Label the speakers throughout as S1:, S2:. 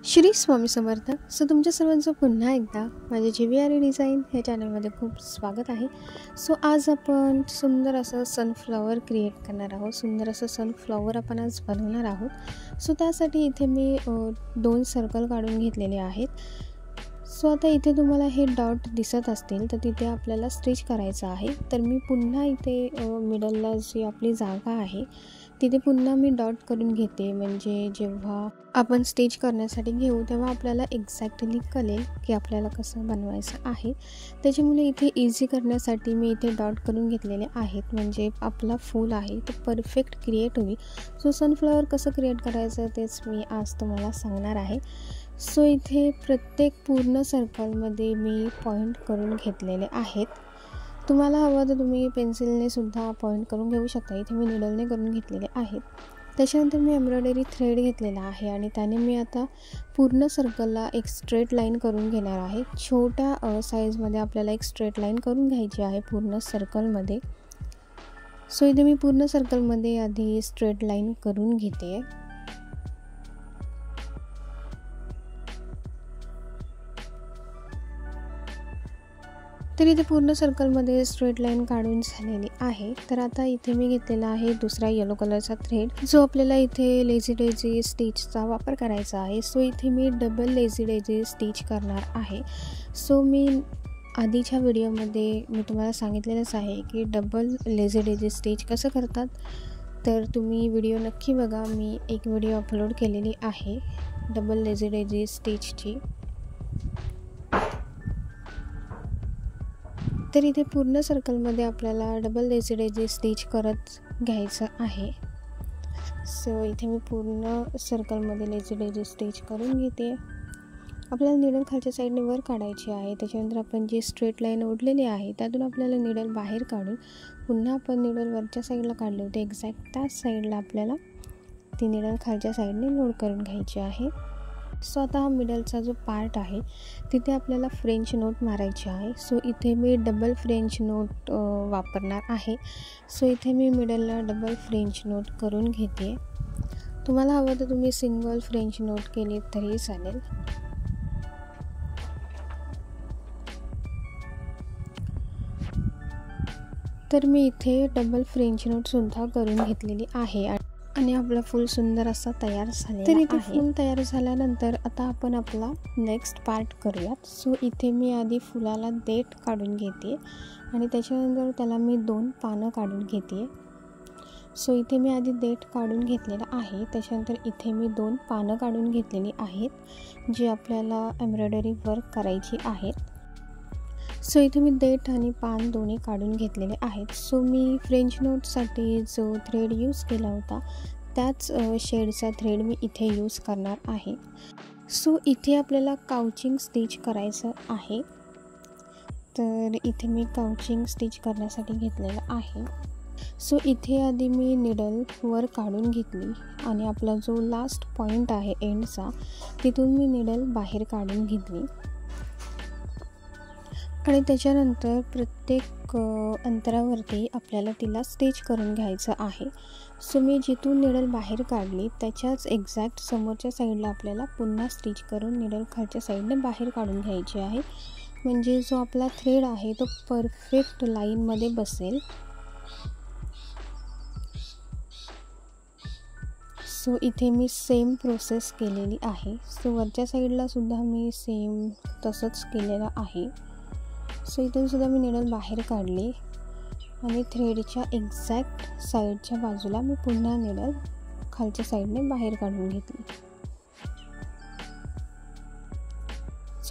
S1: श्री स्वामी समर्थ. तुमच्या सर्वांचं पुन्हा एकदा माझ्या JVR डिझाईन ह्या चॅनलमध्ये खूप स्वागत आहे. आज आपण सुंदर असं सनफ्लॉवर क्रिएट करणार आहोत. सुंदर असं सनफ्लॉवर आपण आज बनवणार आहोत. त्यासाठी इथे मी 2 सर्कल काढून घेतलेले आहेत. आता इथे तुम्हाला हे डॉट दिसत असतील तर तिथे आपल्याला स्टिच करायचं आहे. तर मी पुन्हा इथे मिडलला जी आपली जागा आहे तिथे पुन्हा मी डॉट करून घेते, म्हणजे जेव्हा आपण स्टिच करण्यासाठी घेऊ तेव्हा आपल्याला एक्झॅक्टली कळेल की आपल्याला कसं बनवायचं आहे. त्याच्यामुळे इथे इझी करण्यासाठी मी इथे डॉट करून घेतलेले आहेत, म्हणजे आपला फूल आहे तो परफेक्ट क्रिएट होईल. सनफ्लॉवर कसं क्रिएट करायचं तेच मी आज तुम्हाला सांगणार आहे. इथे प्रत्येक पूर्ण सर्कलमध्ये मी पॉईंट करून घेतलेले आहेत. तुम्हाला हवं तर तुम्ही पेन्सिलने सुद्धा पॉईंट करून घेऊ शकता. इथे मी निडलने करून घेतलेले आहेत. त्याच्यानंतर मी एम्ब्रॉयडरी थ्रेड घेतलेला आहे आणि त्याने मी आता पूर्ण सर्कलला एक स्ट्रेट लाईन करून घेणार आहे. छोट्या साईजमध्ये आपल्याला एक स्ट्रेट लाईन करून घ्यायची आहे पूर्ण सर्कलमध्ये. इथे मी पूर्ण सर्कलमध्ये आधी स्ट्रेट लाईन करून घेते. तर इथे पूर्ण सर्कलमध्ये स्ट्रेट लाईन काढून झालेली आहे. तर आता इथे मी घेतलेला आहे दुसरा येलो कलरचा थ्रेड, जो आपल्याला इथे लेझी डेझी स्टिचचा वापर करायचा आहे. इथे मी डबल लेझी डेझी स्टिच करणार आहे. मी आधीच्या व्हिडिओमध्ये मी तुम्हाला सांगितलेलंच आहे की डबल लेझी डेझी स्टिच कसं करतात, तर तुम्ही व्हिडिओ नक्की बघा. मी एक व्हिडिओ अपलोड केलेली आहे डबल लेझी डेझी स्टिचची. तर इथे पूर्ण सर्कलमध्ये आपल्याला डबल लेझी डेझी स्टिच करत घ्यायचं आहे. इथे मी पूर्ण सर्कलमध्ये लेझी डेझी स्टिच करून घेते. आपल्याला निडल खालच्या साईडने वर काढायची आहे. त्याच्यानंतर आपण जी स्ट्रेट लाईन ओढलेली आहे त्यातून आपल्याला निडल बाहेर काढून पुन्हा आपण निडल वरच्या साईडला काढले होते एक्झॅक्ट त्याच साईडला आपल्याला ती निडल खालच्या साईडने लोड करून घ्यायची आहे. आता हा मिडलचा जो पार्ट आहे तिथे आपल्याला फ्रेंच नोट मारायची आहे. इथे मी डबल फ्रेंच नोट वापरणार आहे. इथे मी मिडलला डबल फ्रेंच नोट करून घेते. तुम्हाला हवं तर तुम्ही सिंगल फ्रेंच नोट केली तरी चालेल. तर मी इथे डबल फ्रेंच नोटसुद्धा करून घेतलेली आहे आणि आपला फूल सुंदर असा तयार झालेला आहे. तर इथे फूल तयार झाल्यानंतर आता आपण आपला नेक्स्ट पार्ट करूयात. इथे मी आधी फुलाला देठ काढून घेते आणि त्याच्यानंतर त्याला मी 2 पानं काढून घेते. इथे मी आधी देठ काढून घेतलेला आहे. त्याच्यानंतर इथे मी 2 पानं काढून घेतलेली आहेत जी आपल्याला एम्ब्रॉयडरी वर्क करायची आहेत. इथे मी देठ आणि पान दोन्ही काढून घेतलेले आहेत. मी फ्रेंच नोटसाठी जो थ्रेड यूज केला होता त्याच शेडचा थ्रेड मी इथे यूज करणार आहे. इथे आपल्याला काउचिंग स्टिच करायचं आहे. तर इथे मी काउचिंग स्टिच करण्यासाठी घेतलेलं आहे. इथे आधी मी निडल वर काढून घेतली आणि आपला जो लास्ट पॉईंट आहे एंडचा तिथून मी निडल बाहेर काढून घेतली आणि त्याच्यानंतर प्रत्येक अंतरावरती आपल्याला तिला स्टिच करून घ्यायचं आहे. मी जिथून निडल बाहेर काढली त्याच्याच एक्झॅक्ट समोरच्या साईडला आपल्याला पुन्हा स्टिच करून निडल खालच्या साईडने बाहेर काढून घ्यायची आहे, म्हणजे जो आपला थ्रेड आहे तो परफेक्ट लाईनमध्ये बसेल. इथे मी सेम प्रोसेस केलेली आहे. वरच्या साईडला सुद्धा मी सेम तसंच केलेलं आहे. इथून सुद्धा मी निडल बाहेर काढली आणि थ्रेडच्या एक्झॅक्ट साईडच्या बाजूला मी पुन्हा निडल खालच्या साईडने बाहेर काढून घेतली.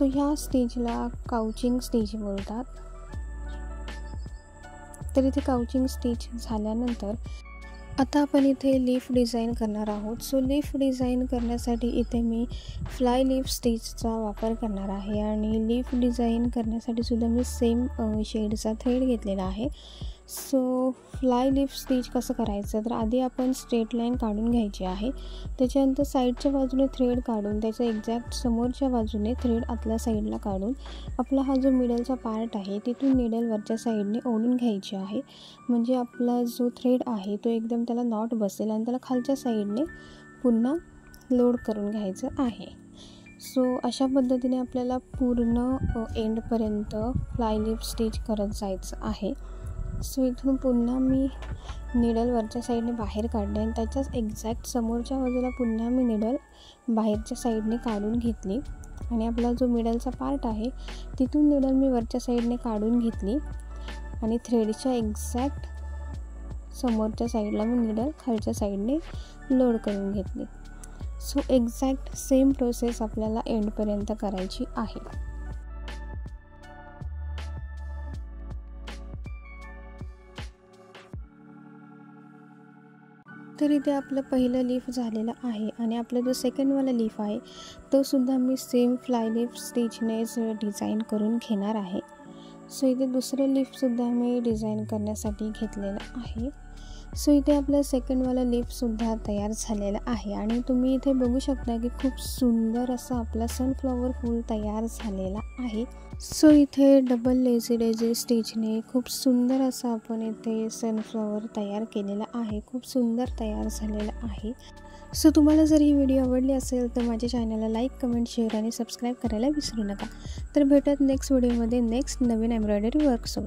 S1: ह्या स्टिचला काउचिंग स्टिच बोलतात. तर इथे काउचिंग स्टिच झाल्यानंतर आता आपण इथे लीफ डिझाईन करणार आहोत. लीफ डिझाईन करण्यासाठी इथे मी फ्लाय लीफ स्टिचचा वापर करणार आहे आणि लीफ डिझाईन करण्यासाठी सुद्धा मी सेम शेडचा थ्रेड घेतलेला आहे. फ्लाय लीफ स्टिच कसं करायचं, तर आधी आपण स्ट्रेट लाईन काढून घ्यायची आहे. त्याच्यानंतर साईडच्या बाजूने थ्रेड काढून त्याच्या एक्झॅक्ट समोरच्या बाजूने थ्रेड आतल्या साईडला काढून आपला हा जो मिडलचा पार्ट आहे तिथून निडल वरच्या साईडने ओढून घ्यायची आहे, म्हणजे आपला जो थ्रेड आहे तो एकदम त्याला नॉट बसेल आणि त्याला खालच्या साईडने पुन्हा लोड करून घ्यायचं आहे. सो अशा पद्धतीने आपल्याला पूर्ण एंडपर्यंत फ्लाय लीफ स्टिच करत जायचं आहे. सो इथून पुन्हा मी निडल वरच्या साईडने बाहेर काढले आणि त्याच्याच एक्झॅक्ट समोरच्या बाजूला पुन्हा मी निडल बाहेरच्या साईडने काढून घेतली आणि आपला जो मिडलचा पार्ट आहे तिथून निडल मी वरच्या साईडने काढून घेतली आणि थ्रेडच्या एक्झॅक्ट समोरच्या साईडला मी निडल खालच्या साईडने लोड करून घेतली. सो एक्झॅक्ट सेम प्रोसेस आपल्याला एंडपर्यंत करायची आहे. तर इथे आपलं पहिलं लीफ झालेलं आहे आणि आपला जो सेकंडवाला लीफ आहे तो सुद्धा मी सेम फ्लाय लीफ स्टिचनेच डिझाईन करून घेणार आहे. सो इथे दुसरं लीफसुद्धा मी डिझाईन करण्यासाठी घेतलेलं आहे. सो इथे आपलं सेकंडवाला लीफसुद्धा तयार झालेलं आहे आणि तुम्ही इथे बघू शकता की खूप सुंदर असं आपला सनफ्लॉवर फूल तयार झालेला आहे. सो इथे डबल लेझी डेझी स्टिचने खूप सुंदर असं आपण इथे सनफ्लॉवर तयार केलेला आहे. खूप सुंदर तयार झालेला आहे. सो तुम्हाला जर ही व्हिडिओ आवडली असेल तर माझ्या चॅनलला लाईक, कमेंट, शेअर आणि सबस्क्राईब करायला विसरू नका. तर भेटत नेक्स्ट व्हिडिओमध्ये नेक्स्ट नवीन एम्ब्रॉयडरी वर्कसोबत.